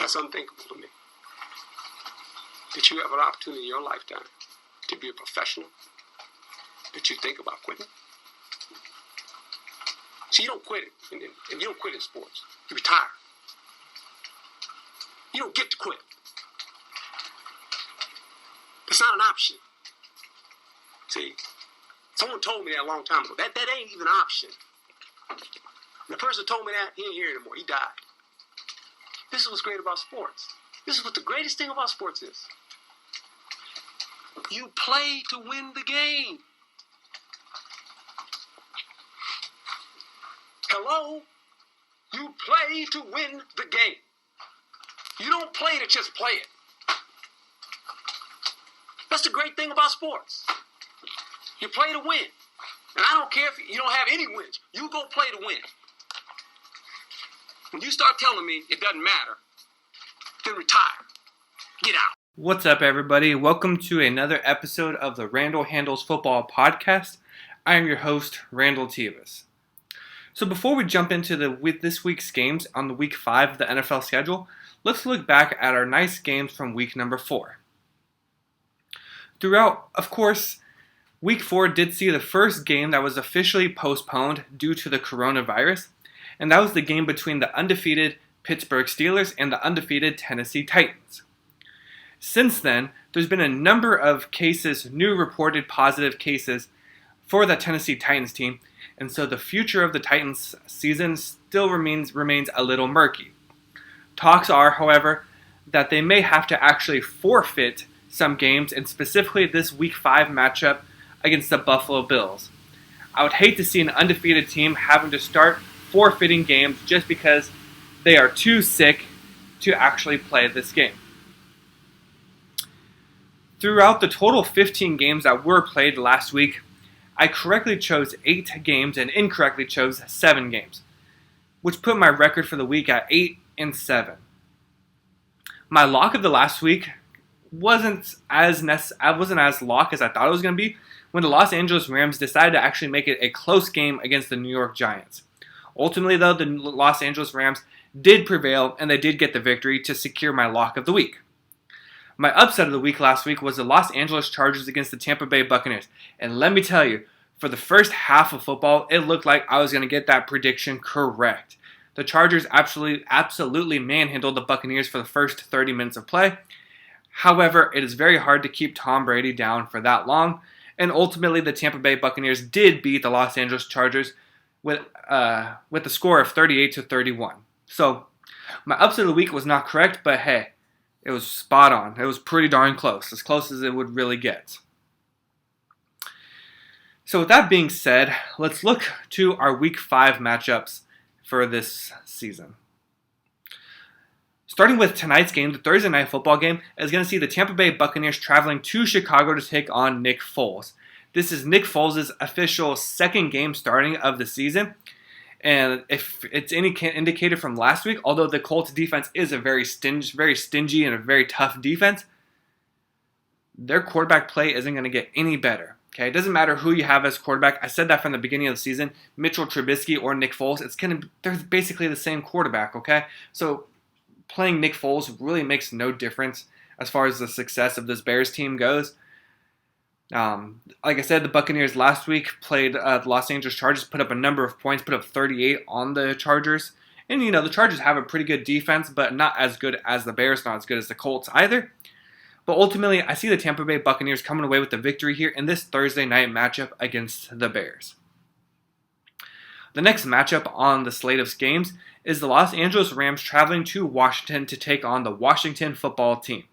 That's unthinkable to me. That you have an opportunity in your lifetime to be a professional, that you think about quitting. See, you don't quit it, and you don't quit in sports. You retire. You don't get to quit. It's not an option. See, someone told me that a long time ago. That ain't even an option. And the person told me that, he ain't here anymore. He died. This is what's great about sports. This is what the greatest thing about sports is. You play to win the game. Hello? You play to win the game. You don't play to just play it. That's the great thing about sports. You play to win. And I don't care if you don't have any wins. You go play to win. When you start telling me it doesn't matter, then retire. Get out. What's up, everybody? Welcome to another episode of the Randall Handles Football Podcast. I am your host, Randall Tevas. So before we jump into this week's games on the Week 5 of the NFL schedule, let's look back at our nice games from Week number 4. Throughout, of course, Week 4 did see the first game that was officially postponed due to the coronavirus, and that was the game between the undefeated Pittsburgh Steelers and the undefeated Tennessee Titans. Since then, there's been a number of cases, new reported positive cases for the Tennessee Titans team, and so the future of the Titans season still remains a little murky. Talks are, however, that they may have to actually forfeit some games, and specifically this Week 5 matchup against the Buffalo Bills. I would hate to see an undefeated team having to start forfeiting games just because they are too sick to actually play this game. Throughout the total 15 games that were played last week, I correctly chose 8 games and incorrectly chose 7 games, which put my record for the week at 8-7. My lock of the last week wasn't as lock as I thought it was going to be when the Los Angeles Rams decided to actually make it a close game against the New York Giants. Ultimately, though, the Los Angeles Rams did prevail, and they did get the victory to secure my lock of the week. My upset of the week last week was the Los Angeles Chargers against the Tampa Bay Buccaneers. And let me tell you, for the first half of football, it looked like I was going to get that prediction correct. The Chargers absolutely manhandled the Buccaneers for the first 30 minutes of play. However, it is very hard to keep Tom Brady down for that long. And ultimately, the Tampa Bay Buccaneers did beat the Los Angeles Chargers with a score of 38-31. So, my upset of the week was not correct, but hey, it was spot on. It was pretty darn close as it would really get. So with that being said, let's look to our Week 5 matchups for this season. Starting with tonight's game, the Thursday Night Football game is going to see the Tampa Bay Buccaneers traveling to Chicago to take on Nick Foles. This is Nick Foles' official second game starting of the season. And if it's any indicator from last week, although the Colts defense is a very stingy and a very tough defense, their quarterback play isn't going to get any better. Okay, it doesn't matter who you have as quarterback. I said that from the beginning of the season. Mitchell Trubisky or Nick Foles, they're basically the same quarterback. Okay, so playing Nick Foles really makes no difference as far as the success of this Bears team goes. Like I said, the Buccaneers last week played the Los Angeles Chargers, put up a number of points, put up 38 on the Chargers. And, the Chargers have a pretty good defense, but not as good as the Bears, not as good as the Colts either. But ultimately, I see the Tampa Bay Buccaneers coming away with the victory here in this Thursday night matchup against the Bears. The next matchup on the slate of games is the Los Angeles Rams traveling to Washington to take on the Washington football team.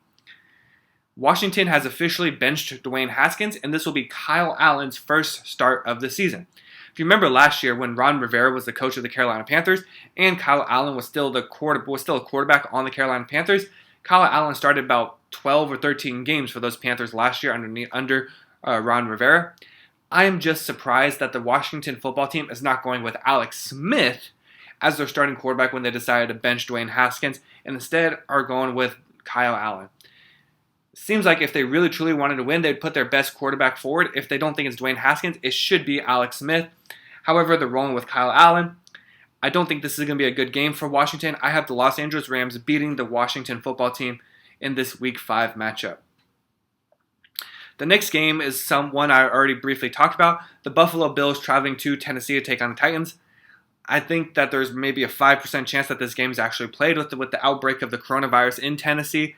Washington has officially benched Dwayne Haskins, and this will be Kyle Allen's first start of the season. If you remember last year when Ron Rivera was the coach of the Carolina Panthers and Kyle Allen was still a quarterback on the Carolina Panthers, Kyle Allen started about 12 or 13 games for those Panthers last year under Ron Rivera. I am just surprised that the Washington football team is not going with Alex Smith as their starting quarterback when they decided to bench Dwayne Haskins and instead are going with Kyle Allen. Seems like if they really truly wanted to win, they'd put their best quarterback forward. If they don't think it's Dwayne Haskins, it should be Alex Smith. However, they're rolling with Kyle Allen. I don't think this is going to be a good game for Washington. I have the Los Angeles Rams beating the Washington football team in this Week 5 matchup. The next game is one I already briefly talked about. The Buffalo Bills traveling to Tennessee to take on the Titans. I think that there's maybe a 5% chance that this game is actually played with the outbreak of the coronavirus in Tennessee.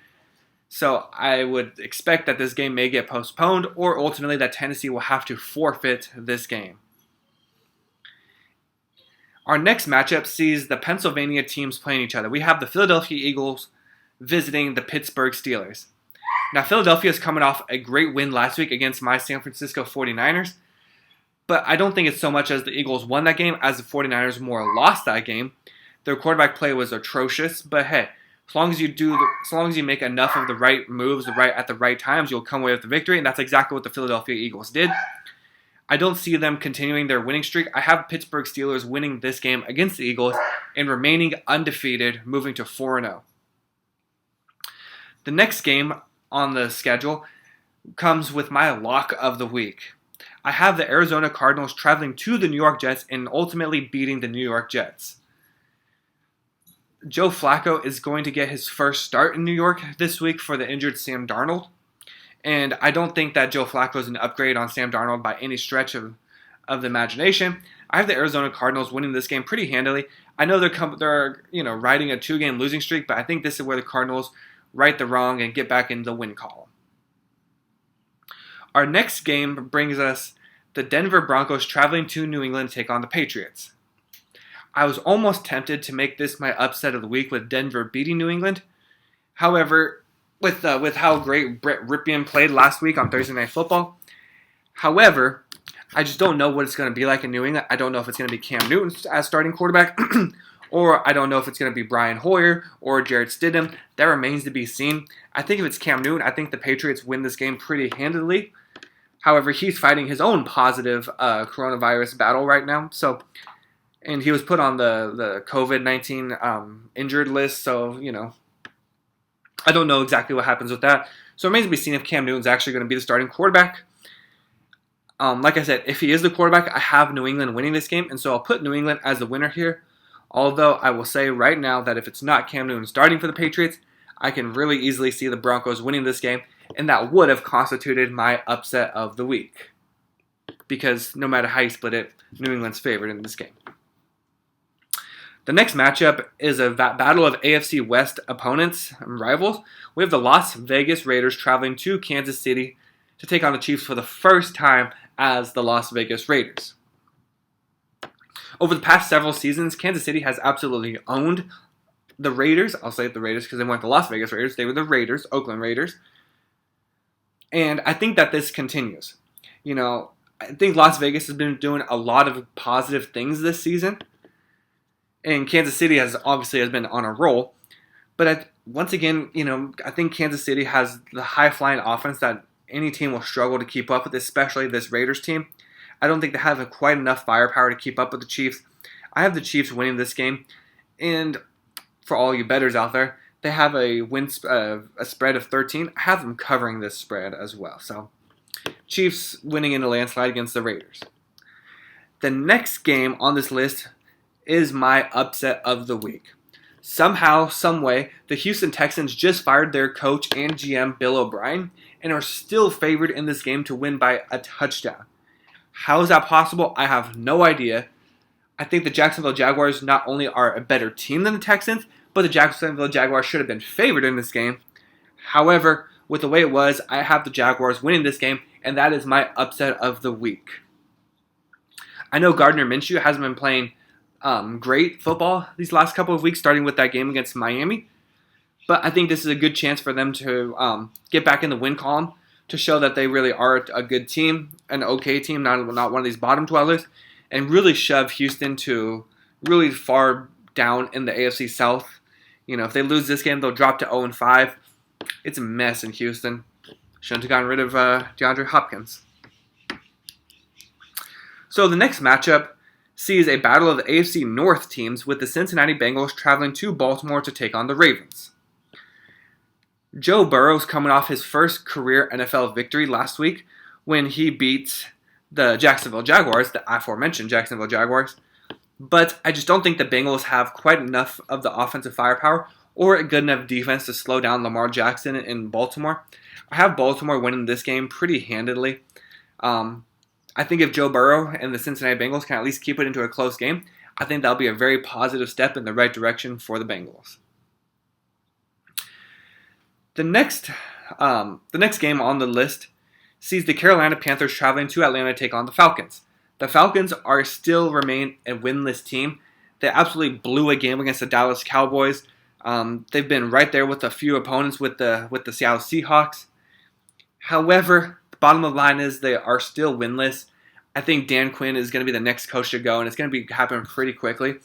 So I would expect that this game may get postponed, or ultimately that Tennessee will have to forfeit this game. Our next matchup sees the Pennsylvania teams playing each other. We have the Philadelphia Eagles visiting the Pittsburgh Steelers. Now, Philadelphia is coming off a great win last week against my San Francisco 49ers, but I don't think it's so much as the Eagles won that game as the 49ers more lost that game. Their quarterback play was atrocious, but hey, as long as you make enough of the right moves at the right times, you'll come away with the victory, and that's exactly what the Philadelphia Eagles did. I don't see them continuing their winning streak. I have Pittsburgh Steelers winning this game against the Eagles and remaining undefeated, moving to 4-0. The next game on the schedule comes with my lock of the week. I have the Arizona Cardinals traveling to the New York Jets and ultimately beating the New York Jets. Joe Flacco is going to get his first start in New York this week for the injured Sam Darnold. And I don't think that Joe Flacco is an upgrade on Sam Darnold by any stretch of the imagination. I have the Arizona Cardinals winning this game pretty handily. I know they're riding a 2-game losing streak, but I think this is where the Cardinals right the wrong and get back in the win column. Our next game brings us the Denver Broncos traveling to New England to take on the Patriots. I was almost tempted to make this my upset of the week with Denver beating New England. However, with how great Brett Rypien played last week on Thursday Night Football. However, I just don't know what it's going to be like in New England. I don't know if it's going to be Cam Newton as starting quarterback, or I don't know if it's going to be Brian Hoyer or Jarrett Stidham. That remains to be seen. I think if it's Cam Newton, I think the Patriots win this game pretty handily. However, he's fighting his own positive coronavirus battle right now. And he was put on the COVID-19 injured list, so, I don't know exactly what happens with that. So it remains to be seen if Cam Newton's actually going to be the starting quarterback. Like I said, if he is the quarterback, I have New England winning this game, and so I'll put New England as the winner here. Although I will say right now that if it's not Cam Newton starting for the Patriots, I can really easily see the Broncos winning this game, and that would have constituted my upset of the week. Because no matter how you split it, New England's favored in this game. The next matchup is a battle of AFC West opponents and rivals. We have the Las Vegas Raiders traveling to Kansas City to take on the Chiefs for the first time as the Las Vegas Raiders. Over the past several seasons, Kansas City has absolutely owned the Raiders. I'll say the Raiders because they weren't the Las Vegas Raiders. They were the Raiders, Oakland Raiders. And I think that this continues. I think Las Vegas has been doing a lot of positive things this season. And Kansas City has been on a roll. But once again, I think Kansas City has the high-flying offense that any team will struggle to keep up with, especially this Raiders team. I don't think they have quite enough firepower to keep up with the Chiefs. I have the Chiefs winning this game. And for all you bettors out there, they have a spread of 13. I have them covering this spread as well. So Chiefs winning in a landslide against the Raiders. The next game on this list is my upset of the week. Somehow, someway, the Houston Texans just fired their coach and GM, Bill O'Brien, and are still favored in this game to win by a touchdown. How is that possible? I have no idea. I think the Jacksonville Jaguars not only are a better team than the Texans, but the Jacksonville Jaguars should have been favored in this game. However, with the way it was, I have the Jaguars winning this game, and that is my upset of the week. I know Gardner Minshew hasn't been playing great football these last couple of weeks, starting with that game against Miami. But I think this is a good chance for them to get back in the win column to show that they really are a good team, an okay team, not one of these bottom dwellers, and really shove Houston to really far down in the AFC South. If they lose this game, they'll drop to 0-5. It's a mess in Houston. Shouldn't have gotten rid of DeAndre Hopkins. So the next matchup sees a battle of the AFC North teams with the Cincinnati Bengals traveling to Baltimore to take on the Ravens. Joe Burrow's coming off his first career NFL victory last week when he beat the Jacksonville Jaguars, the aforementioned Jacksonville Jaguars. But I just don't think the Bengals have quite enough of the offensive firepower or a good enough defense to slow down Lamar Jackson in Baltimore. I have Baltimore winning this game pretty handedly. I think if Joe Burrow and the Cincinnati Bengals can at least keep it into a close game, I think that'll be a very positive step in the right direction for the Bengals. The next game on the list sees the Carolina Panthers traveling to Atlanta to take on the Falcons. The Falcons still remain a winless team. They absolutely blew a game against the Dallas Cowboys. They've been right there with a few opponents with the Seattle Seahawks. However, the bottom of the line is they are still winless. I think Dan Quinn is going to be the next coach to go, and it's going to be happening pretty quickly.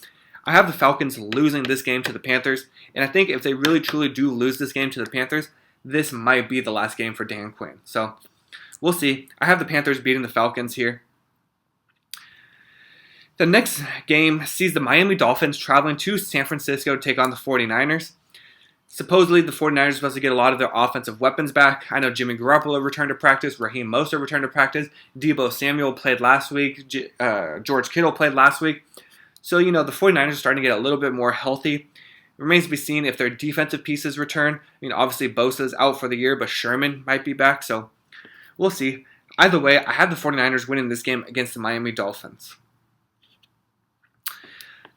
I have the Falcons losing this game to the Panthers, and I think if they really truly do lose this game to the Panthers, this might be the last game for Dan Quinn. So we'll see. I have the Panthers beating the Falcons here. The next game sees the Miami Dolphins traveling to San Francisco to take on the 49ers. Supposedly, the 49ers are supposed to get a lot of their offensive weapons back. I know Jimmy Garoppolo returned to practice. Raheem Mostert returned to practice. Deebo Samuel played last week. George Kittle played last week. So, the 49ers are starting to get a little bit more healthy. It remains to be seen if their defensive pieces return. Obviously, Bosa's out for the year, but Sherman might be back. So, we'll see. Either way, I have the 49ers winning this game against the Miami Dolphins.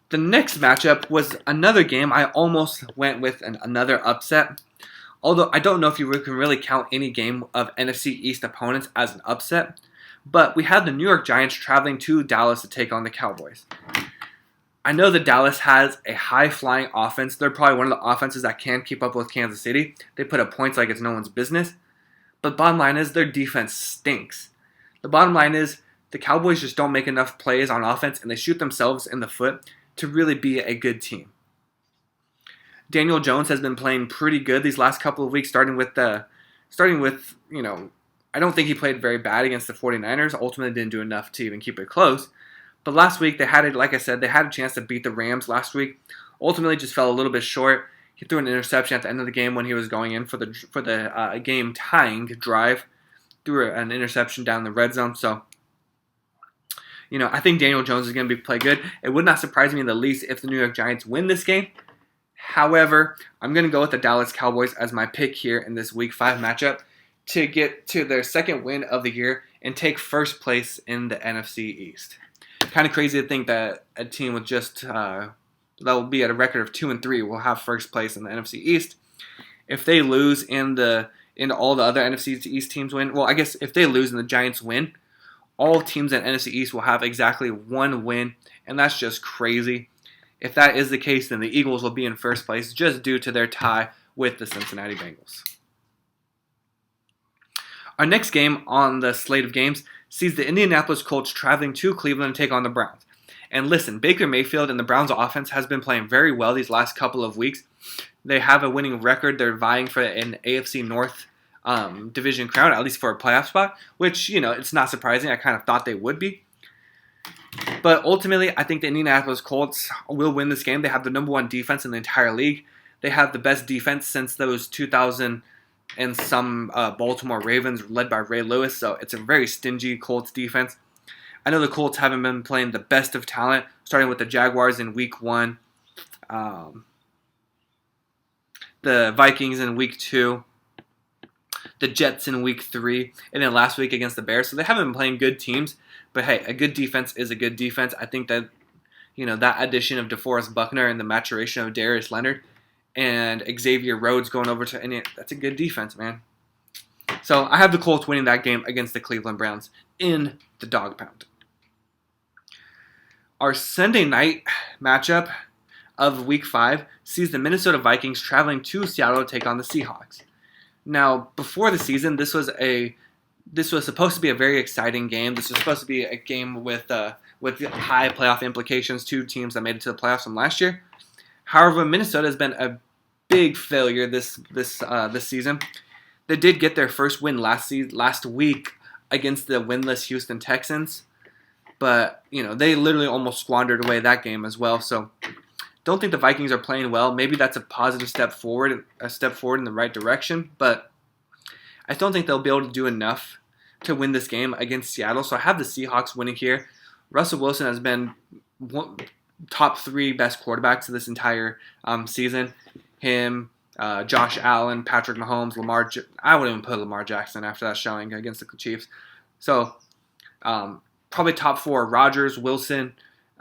The next matchup was another game I almost went with another upset. Although I don't know if you can really count any game of NFC East opponents as an upset. But we had the New York Giants traveling to Dallas to take on the Cowboys. I know that Dallas has a high-flying offense. They're probably one of the offenses that can keep up with Kansas City. They put up points like it's no one's business. But bottom line is their defense stinks. The bottom line is the Cowboys just don't make enough plays on offense, and they shoot themselves in the foot to really be a good team. Daniel Jones has been playing pretty good these last couple of weeks, starting with I don't think he played very bad against the 49ers. Ultimately didn't do enough to even keep it close. But last week they had a chance to beat the Rams last week. Ultimately just fell a little bit short. He threw an interception at the end of the game when he was going in for the game tying drive. Threw an interception down the red zone. So I think Daniel Jones is going to play good. It would not surprise me in the least if the New York Giants win this game. However, I'm going to go with the Dallas Cowboys as my pick here in this Week 5 matchup to get to their second win of the year and take first place in the NFC East. Kind of crazy to think that a team with just that will be at a record of 2-3 will have first place in the NFC East. If they lose and all the other NFC East teams win, well, I guess if they lose and the Giants win, all teams in NFC East will have exactly one win, and that's just crazy. If that is the case, then the Eagles will be in first place just due to their tie with the Cincinnati Bengals. Our next game on the slate of games sees the Indianapolis Colts traveling to Cleveland to take on the Browns. And listen, Baker Mayfield and the Browns offense has been playing very well these last couple of weeks. They have a winning record. They're vying for an AFC North division crown, at least for a playoff spot, which, it's not surprising. I kind of thought they would be. But ultimately, I think the Indianapolis Colts will win this game. They have the number one defense in the entire league. They have the best defense since those 2000 and some Baltimore Ravens led by Ray Lewis, so it's a very stingy Colts defense. I know the Colts haven't been playing the best of talent, starting with the Jaguars in Week 1, the Vikings in Week 2, the Jets in Week 3, and then last week against the Bears. So they haven't been playing good teams, but hey, a good defense is a good defense. I think that, that addition of DeForest Buckner and the maturation of Darius Leonard and Xavier Rhodes going over to Indiana, that's a good defense, man. So I have the Colts winning that game against the Cleveland Browns in the dog pound. Our Sunday night matchup of Week 5 sees the Minnesota Vikings traveling to Seattle to take on the Seahawks. Now, before the season, this was supposed to be a very exciting game. This was supposed to be a game with high playoff implications. Two teams that made it to the playoffs from last year. However, Minnesota has been a big failure this season. They did get their first win last week against the winless Houston Texans, but they literally almost squandered away that game as well. So, don't think the Vikings are playing well. Maybe that's a positive step forward, in the right direction, but I don't think they'll be able to do enough to win this game against Seattle. So I have the Seahawks winning here. Russell Wilson has been top 3 best quarterbacks of this entire season. Him, Josh Allen, Patrick Mahomes, I wouldn't even put Lamar Jackson after that showing against the Chiefs. So probably top 4: Rodgers, Wilson,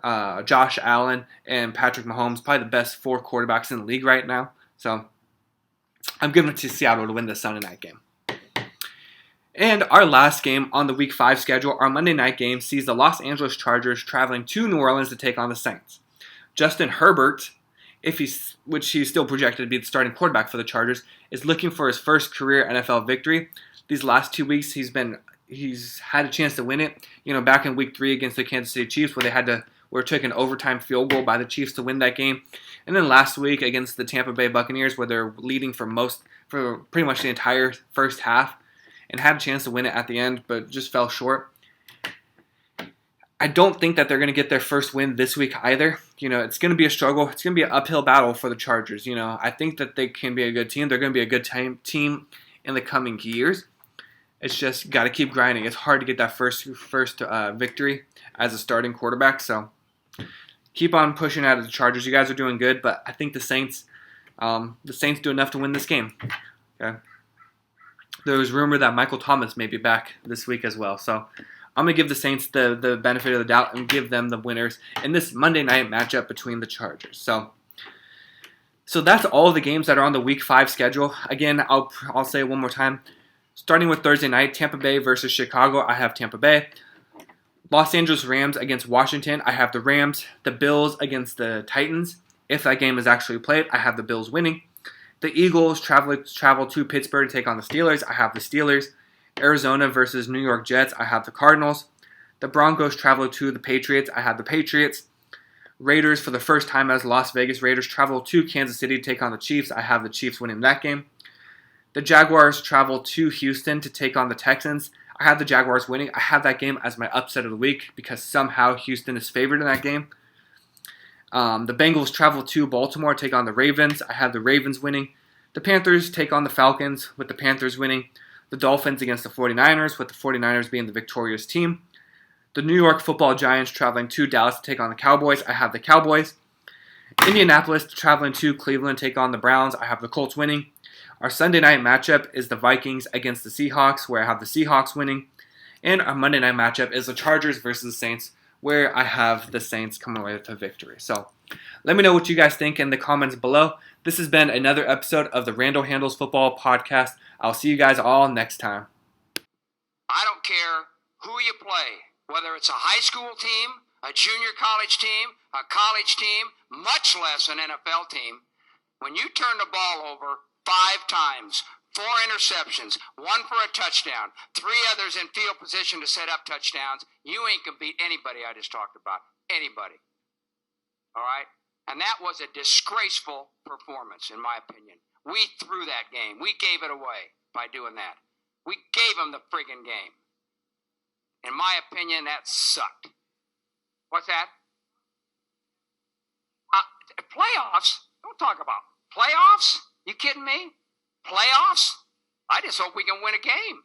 Josh Allen, and Patrick Mahomes. Probably the best 4 quarterbacks in the league right now. So I'm giving it to Seattle to win the Sunday night game. And our last game on the Week 5 schedule, our Monday night game, sees the Los Angeles Chargers traveling to New Orleans to take on the Saints. Justin Herbert, which he's still projected to be the starting quarterback for the Chargers, is looking for his first career NFL victory. These last 2 weeks, he's had a chance to win it. Back in Week 3 against the Kansas City Chiefs, where it took an overtime field goal by the Chiefs to win that game. And then last week against the Tampa Bay Buccaneers, where they're leading for pretty much the entire first half, and had a chance to win it at the end, but just fell short. I don't think that they're going to get their first win this week either. It's going to be a struggle. It's going to be an uphill battle for the Chargers. I think that they can be a good team. They're going to be a good team in the coming years. It's just got to keep grinding. It's hard to get that first victory as a starting quarterback. So keep on pushing out of the Chargers. You guys are doing good, but I think the Saints do enough to win this game. Okay. There was rumor that Michael Thomas may be back this week as well. So I'm going to give the Saints the benefit of the doubt and give them the winners in this Monday night matchup between the Chargers. So that's all of the games that are on the Week 5 schedule. Again, I'll say it one more time. Starting with Thursday night, Tampa Bay versus Chicago, I have Tampa Bay. Los Angeles Rams against Washington, I have the Rams. The Bills against the Titans. If that game is actually played, I have the Bills winning. The Eagles travel to Pittsburgh to take on the Steelers. I have the Steelers. Arizona versus New York Jets. I have the Cardinals. The Broncos travel to the Patriots. I have the Patriots. Raiders, for the first time as Las Vegas Raiders, travel to Kansas City to take on the Chiefs. I have the Chiefs winning that game. The Jaguars travel to Houston to take on the Texans. I have the Jaguars winning. I have that game as my upset of the week because somehow Houston is favored in that game. The Bengals travel to Baltimore to take on the Ravens. I have the Ravens winning. The Panthers take on the Falcons with the Panthers winning. The Dolphins against the 49ers with the 49ers being the victorious team. The New York Football Giants traveling to Dallas to take on the Cowboys. I have the Cowboys. Indianapolis traveling to Cleveland to take on the Browns. I have the Colts winning. Our Sunday night matchup is the Vikings against the Seahawks, where I have the Seahawks winning. And our Monday night matchup is the Chargers versus the Saints, where I have the Saints coming away with a victory. So let me know what you guys think in the comments below. This has been another episode of the Randall Handles Football Podcast. I'll see you guys all next time. I don't care who you play, whether it's a high school team, a junior college team, a college team, much less an NFL team. When you turn the ball over 5 times, 4 interceptions, 1 for a touchdown, 3 others in field position to set up touchdowns, you ain't gonna beat anybody I just talked about. Anybody. All right? And that was a disgraceful performance, in my opinion. We threw that game. We gave it away by doing that. We gave them the friggin' game. In my opinion, that sucked. What's that? Playoffs? Don't talk about playoffs. You kidding me? Playoffs? I just hope we can win a game.